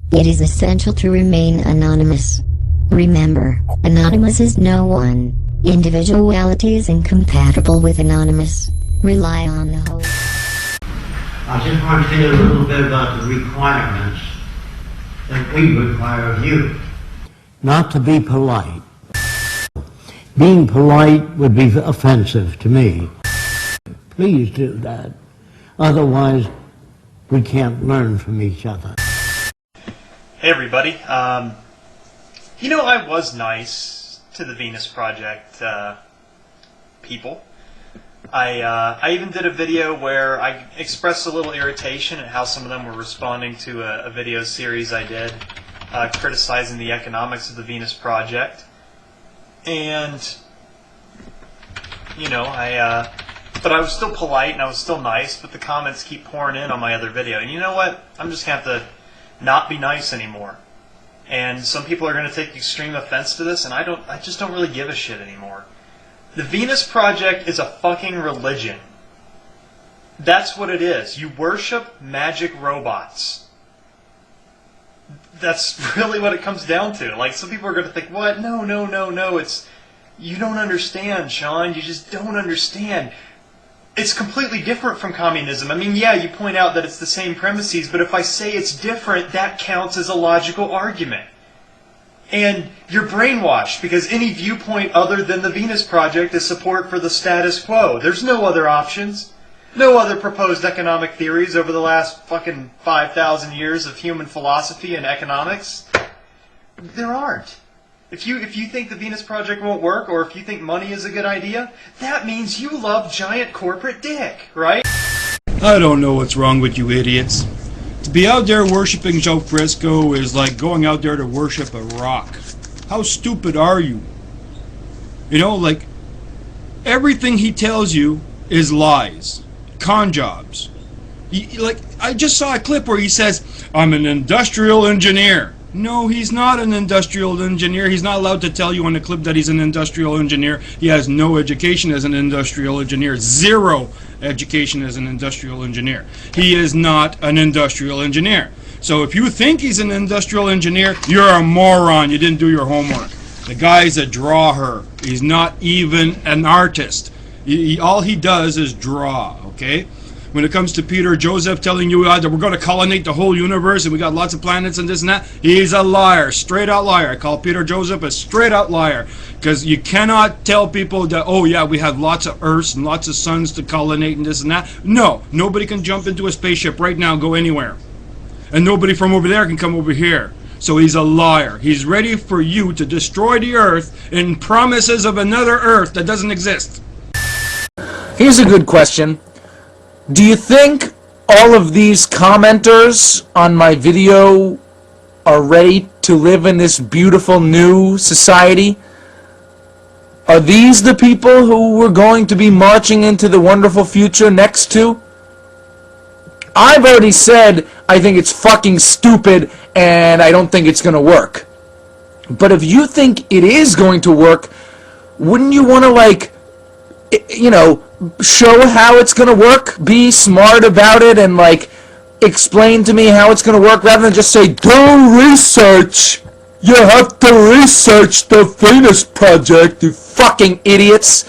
It is essential to remain anonymous. Remember, anonymous is no one. Individuality is incompatible with anonymous. Rely on the whole. I just want to say a little bit about the requirements that we require of you. Not to be polite. Being polite would be offensive to me. Please do that. Otherwise, we can't learn from each other. Hey everybody. You know, I was nice to the Venus Project people. I even did a video where I expressed a little irritation at how some of them were responding to a video series I did criticizing the economics of the Venus Project. And, you know, but I was still polite and I was still nice, but the comments keep pouring in on my other video. And you know what? I'm just going to have to not be nice anymore. And some people are going to take extreme offense to this, and I just don't really give a shit anymore. The Venus Project is a fucking religion. That's what it is. You worship magic robots. That's really what it comes down to. Like, some people are going to think, what? No, it's... You don't understand, Sean. You just don't understand. It's completely different from communism. I mean, yeah, you point out that it's the same premises, but if I say it's different, that counts as a logical argument. And you're brainwashed, because any viewpoint other than the Venus Project is support for the status quo. There's no other options. No other proposed economic theories over the last fucking 5,000 years of human philosophy and economics. There aren't. If you think the Venus Project won't work, or if you think money is a good idea, that means you love giant corporate dick, right? I don't know what's wrong with you idiots. To be out there worshipping Jacque Fresco is like going out there to worship a rock. How stupid are you? You know, like, everything he tells you is lies. Con jobs. Like, I just saw a clip where he says, I'm an industrial engineer. No, he's not an industrial engineer. He's not allowed to tell you on the clip that he's an industrial engineer. He has no education as an industrial engineer. Zero education as an industrial engineer. He is not an industrial engineer. So if you think he's an industrial engineer, you're a moron. You didn't do your homework. The guy's a drawer. He's not even an artist. All he does is draw, okay? When it comes to Peter Joseph telling you that we're going to colonate the whole universe and we got lots of planets and this and that, he's a liar, straight out liar. I call Peter Joseph a straight out liar, because you cannot tell people that, oh yeah, we have lots of Earths and lots of suns to colonate and this and that. No, nobody can jump into a spaceship right now and go anywhere. And nobody from over there can come over here. So he's a liar. He's ready for you to destroy the Earth in promises of another Earth that doesn't exist. Here's a good question. Do you think all of these commenters on my video are ready to live in this beautiful new society? Are these the people who we're going to be marching into the wonderful future next to? I've already said I think it's fucking stupid and I don't think it's going to work. But if you think it is going to work, wouldn't you want to, like, you know, show how it's going to work, be smart about it, and, like, explain to me how it's going to work, rather than just say, do research. You have to research the Venus Project, you fucking idiots.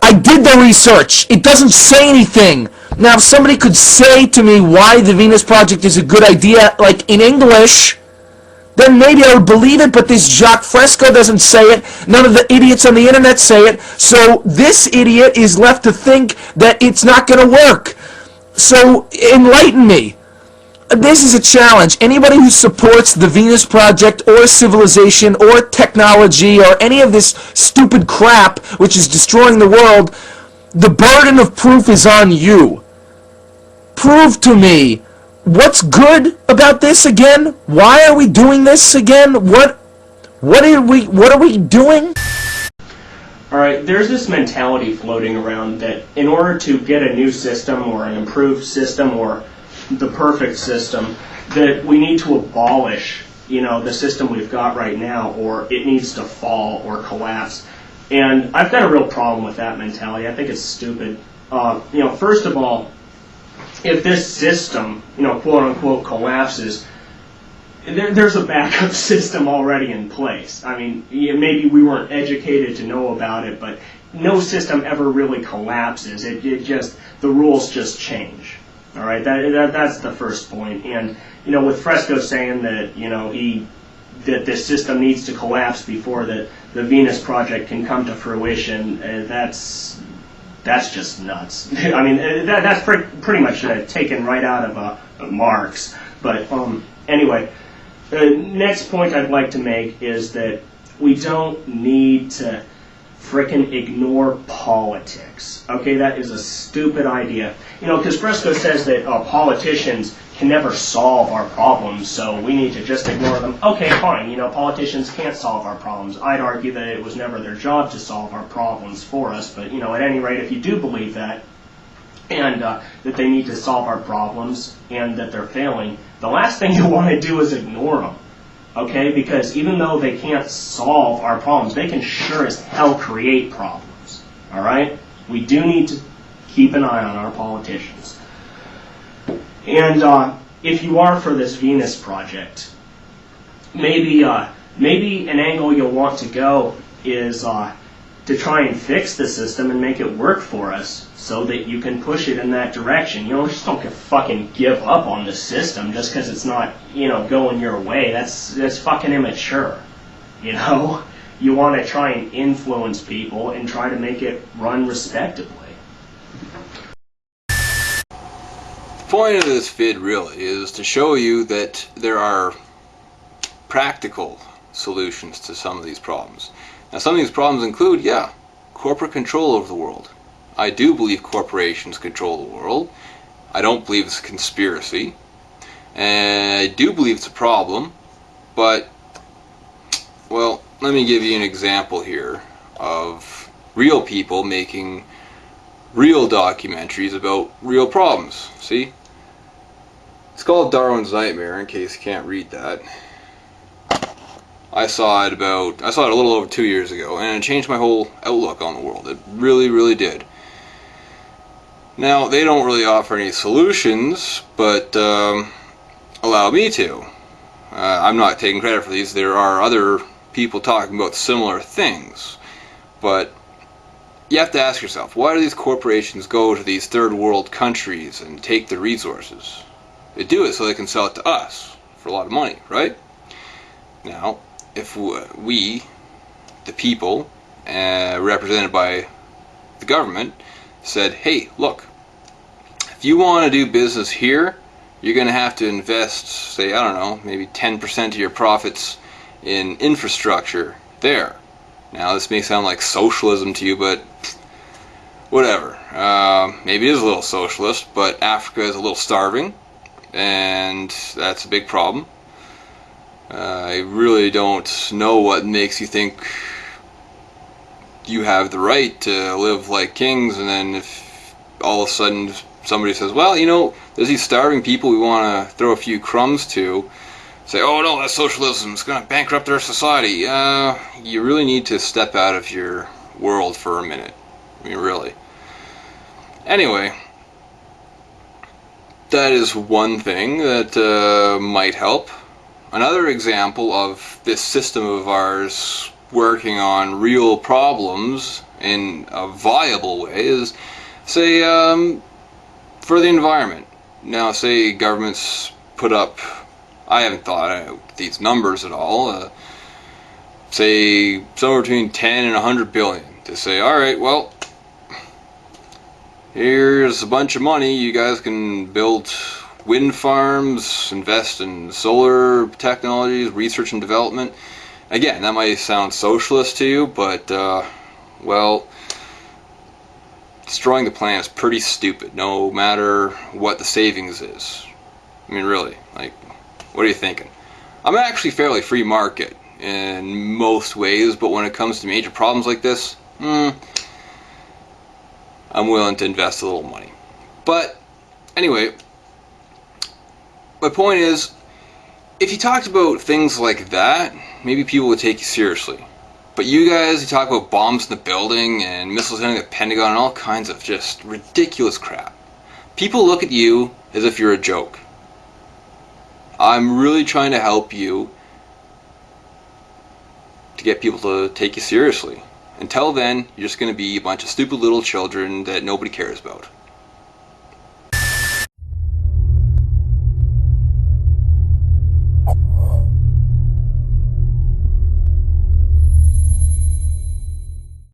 I did the research. It doesn't say anything. Now, if somebody could say to me why the Venus Project is a good idea, like, in English, then maybe I would believe it, but this Jacque Fresco doesn't say it. None of the idiots on the internet say it. So this idiot is left to think that it's not going to work. So enlighten me. This is a challenge. Anybody who supports the Venus Project or civilization or technology or any of this stupid crap which is destroying the world, the burden of proof is on you. Prove to me what's good about this again? Why are we doing this again? What are we doing? Alright, there's this mentality floating around that in order to get a new system or an improved system or the perfect system, that we need to abolish, the system we've got right now, or it needs to fall or collapse. And I've got a real problem with that mentality. I think it's stupid. First of all, if this system, quote unquote, collapses, there's a backup system already in place. I mean, maybe we weren't educated to know about it, but no system ever really collapses. It just, the rules just change. All right, that's the first point. And with Fresco saying that that this system needs to collapse before the Venus project can come to fruition, that's just nuts. I mean, that's pretty much taken right out of Marx. But anyway, the next point I'd like to make is that we don't need to frickin' ignore politics. Okay, that is a stupid idea. Because Fresco says that politicians can never solve our problems, so we need to just ignore them. Okay, fine. Politicians can't solve our problems. I'd argue that it was never their job to solve our problems for us, but, at any rate, if you do believe that, and that they need to solve our problems, and that they're failing, the last thing you want to do is ignore them. Okay, because even though they can't solve our problems, they can sure as hell create problems. All right? We do need to keep an eye on our politicians. And if you are for this Venus project, maybe an angle you'll want to go is to try and fix the system and make it work for us so that you can push it in that direction. Just don't fucking give up on the system just because it's not, going your way. That's fucking immature. You want to try and influence people and try to make it run respectably. The point of this vid really is to show you that there are practical solutions to some of these problems. Now, some of these problems include, corporate control over the world. I do believe corporations control the world. I don't believe it's a conspiracy. And I do believe it's a problem, but, well, let me give you an example here of real people making real documentaries about real problems. See? It's called Darwin's Nightmare, in case you can't read that. I saw it a little over 2 years ago, and it changed my whole outlook on the world. It really, really did. Now, they don't really offer any solutions, but allow me to. I'm not taking credit for these. There are other people talking about similar things. But you have to ask yourself, why do these corporations go to these third world countries and take the resources? They do it so they can sell it to us for a lot of money, right? Now, if we, the people, represented by the government, said, hey, look, if you want to do business here, you're going to have to invest, say, I don't know, maybe 10% of your profits in infrastructure there. Now, this may sound like socialism to you, but whatever. Maybe it is a little socialist, but Africa is a little starving, and that's a big problem. I really don't know what makes you think you have the right to live like kings, and then if all of a sudden somebody says, well, there's these starving people we want to throw a few crumbs to, say, oh no, that's socialism, it's going to bankrupt our society. You really need to step out of your world for a minute. I mean, really. Anyway, that is one thing that might help. Another example of this system of ours working on real problems in a viable way is, say, for the environment. Now, say governments put up, I haven't thought out these numbers at all, say somewhere between 10 and 100 billion to say, alright, well, here's a bunch of money, you guys can build wind farms, invest in solar technologies, research and development. Again, that might sound socialist to you, but, well, destroying the planet is pretty stupid, no matter what the savings is. I mean, really, like, what are you thinking? I'm actually fairly free market in most ways, but when it comes to major problems like this, I'm willing to invest a little money. But, anyway, my point is, if you talked about things like that, maybe people would take you seriously. But you guys, you talk about bombs in the building and missiles hitting the Pentagon and all kinds of just ridiculous crap. People look at you as if you're a joke. I'm really trying to help you to get people to take you seriously. Until then, you're just going to be a bunch of stupid little children that nobody cares about.